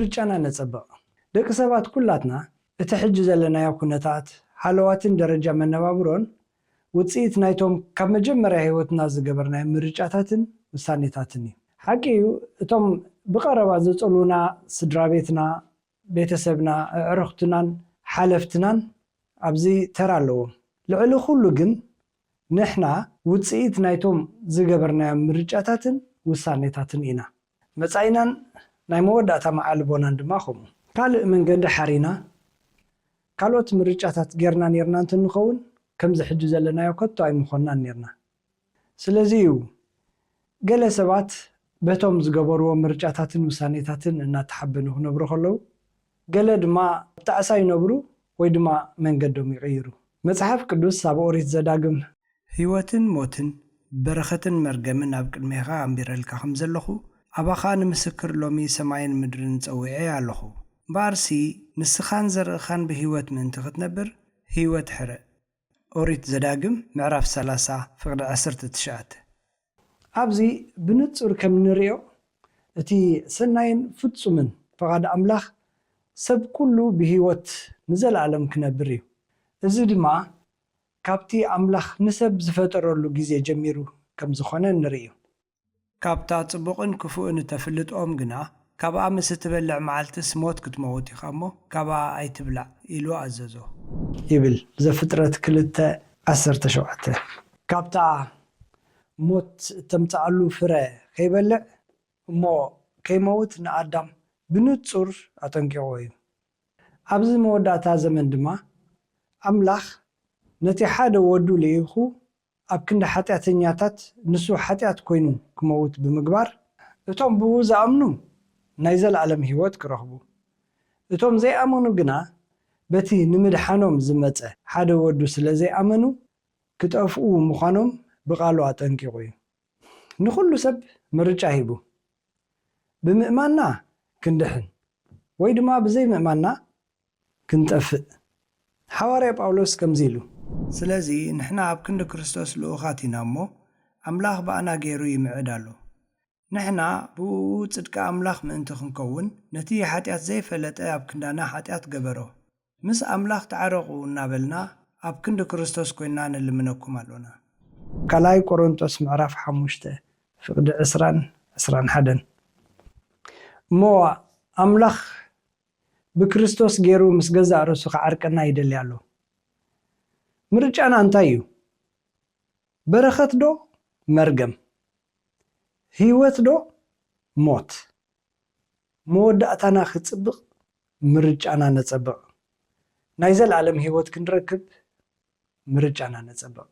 ምርጫና ነጸበቕ ደቂ ሰባት ኩላትና እቲ ሕጂ ዘለናዮ ኩነታት ሓለዋትን ደረጃ መነባብሮን ውጽኢት ናይቶም ካብ መጀመርያ ህይወትና ዝገበርናዮ ምርጫታትን ውሳኔታትን እዩ። ሓቂ እዩ እቶም ብቐረባ ዘጸሉና ስድራቤትና ቤተሰብና ኣዕሩኽትናን ሓለፍትናን ኣብዚ ተራ ኣለዎም። ልዕሊ ኩሉ ግን ንሕና ውጽኢት ናይቶም ዝገበርናዮ ምርጫታትን ውሳኔታትን ኢና። መጻኢናን ናይ መወዳእታ መዓልቦናን ድማ ከምኡ ካልእ መንገዲ ሓሪና ካልኦት ምርጫታት ጌርና ነርና እንትንኸውን ከምዚ ሕጂ ዘለናዮ ከቶ ኣይምኾንናን ነርና። ስለዚ እዩ ገለ ሰባት በቶም ዝገበርዎ ምርጫታትን ውሳኔታትን እናተሓበኑ ክነብሩ ከለዉ ገለ ድማ ብጣዕሳ ይነብሩ ወይ ድማ መንገዶም ይቕይሩ። መጽሓፍ ቅዱስ ኣብ ኦሪት ዘዳግም ህይወትን ሞትን በረኸትን መርገምን ኣብ ቅድሜኻ ኣንቢረልካ ከም ዘለኹ ኣባኻ ንምስክር ሎሚ ሰማይን ምድርን ፀዊዐ ኣለኹ ባርሲ ንስኻን ዘርእኻን ብህይወት ምእንቲ ክትነብር ህይወት ሕረ ኦሪት ዘዳግም ምዕራፍ 30 ፍቕዲ 19 ኣብዚ ብንጹር ከም ንሪኦ እቲ ሰናይን ፍጹምን ፈቓድ ኣምላኽ ሰብ ኩሉ ብህይወት ንዘለዓለም ክነብር እዩ። እዚ ድማ ካብቲ ኣምላኽ ንሰብ ዝፈጠረሉ ግዜ ጀሚሩ ከም ዝኾነ ንርእዩ። ካብታ ጽቡቕን ክፉእን ተፍልጦም ግና ካብኣ ምስ እትበልዕ መዓልትስ ሞት ክትመውት ኢኻ እሞ ካብኣ ኣይትብላዕ ኢሉ ኣዘዞ ይብል ዘፍጥረት 2:17 ካብታ ሞት እተምጽኣሉ ፍረ ከይበልዕ እሞ ከይመውት ንኣዳም ብንጹር ኣጠንቂቑ እዩ። ኣብዚ መወዳእታ ዘመን ድማ ኣምላኽ ነቲ ሓደ ወዱ ልኢኹ ኣብ ክንዲ ሓጢአተኛታት ንሱ ሓጢአት ኮይኑ ክመውት ብምግባር እቶም ብኡ ዝኣምኑ ናይ ዘለዓለም ህይወት ክረኽቡ እቶም ዘይኣመኑ ግና በቲ ንምድሓኖም ዝመፀ ሓደ ወዱ ስለ ዘይኣመኑ ክጠፍኡ ምዃኖም ብቓሉ ኣጠንቂቑ እዩ። ንኹሉ ሰብ ምርጫ ሂቡ ብምእማንና ክንድሕን ወይ ድማ ብዘይ ምእማንና ክንጠፍእ። ሐዋርያ ጳውሎስ ከምዚ ኢሉ ስለዚ ንሕና ኣብ ክንዲ ክርስቶስ ልኡኻት ኢና እሞ ኣምላኽ በኣና ገይሩ ይምዕድ ኣሎ። ንሕና ብኡ ጽድቂ ኣምላኽ ምእንቲ ክንከውን ነቲ ሓጢአት ዘይፈለጠ ኣብ ክንዳና ሓጢአት ገበሮ ምስ ኣምላኽ ተዓረቑ እናበልና ኣብ ክንዲ ክርስቶስ ኮይና ንልምነኩም ኣሎና። ካልኣይ ቆሮንቶስ ምዕራፍ 5 ፍቕዲ 20-21 እሞ ኣምላኽ ብክርስቶስ ገይሩ ምስ ገዛእ ርእሱ ክዓርቀና ይደሊ ኣሎ። ምርጫና እንታይ እዩ? በረኸት ዶ መርገም? ህይወት ዶ ሞት? መወዳእታና ክጽብቕ ምርጫና ነጸብቕ። ናይ ዘለዓለም ህይወት ክንረክብ ምርጫና ነጸብቕ።